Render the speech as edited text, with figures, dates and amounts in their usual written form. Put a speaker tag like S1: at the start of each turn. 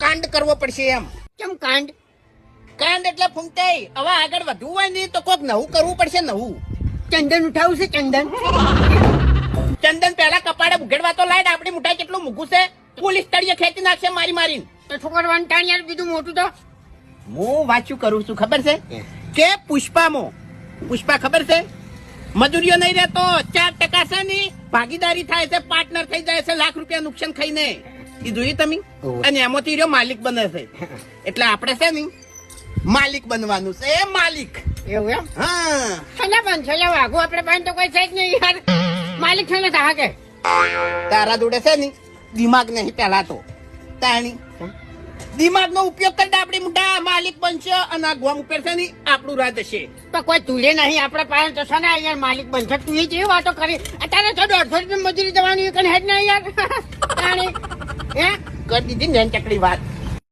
S1: કાંડ કરવો પડશે એમ.
S2: કેમ કાંડ?
S1: કાંડ એટલે ફૂંકતાઈ હવે આગળ વધવું હોય ને તો કોક નવું કરવું પડશે. નવું
S2: ચંદન ઉઠાવું છે ચંદન.
S1: ચંદન પહેલા કપાળે ઉઘેડવા તો લાય. આપડી મુઠાઈ કેટલું મૂકું છે. પોલીસ તળિયે ખેંચી નાખશે મારી મારીને.
S2: તો છોકરવાનું ટાણ યાર બીજું મોટું તો.
S1: હું વાંચ્યું કરું છું ખબર છે કે પુષ્પા ખબર છે મજૂરીઓ નહીં રહેતો 4% છે ની ભાગીદારી થાય છે, પાર્ટનર થઈ જાય છે, લાખ રૂપિયા નુકસાન ખાઈને. એ જોયું તમે? અને એમાંથી રહ્યો માલિક બને છે. એટલે આપણે છે ને માલિક બનવાનું છે. માલિક
S2: એવું એમ?
S1: હા.
S2: છેલ્લા પણ છેલ્લા વાઘું આપણે પાસે તો કોઈ છે જ નહીં યાર. માલિક છે ને તાહા કે
S1: તારા જોડે છે ને દિમાગ નહીં પેલા તો તાણી દિમાગ નો ઉપયોગ કરી આપડી મોટા માલિક બનશે અને આ ગોમ ઉપર છે ને આપણું રાજ હશે.
S2: તો કોઈ તુલે નહીં આપણે પાસે તો છે ને યાર માલિક બનશે. તું એ જેવી વાતો કરી. અત્યારે તો 150 રૂપિયા મજૂરી જવાની કઈ હેડ નહીં યાર. તાણી હે
S1: કરી દીધી ને ચકડી વાત.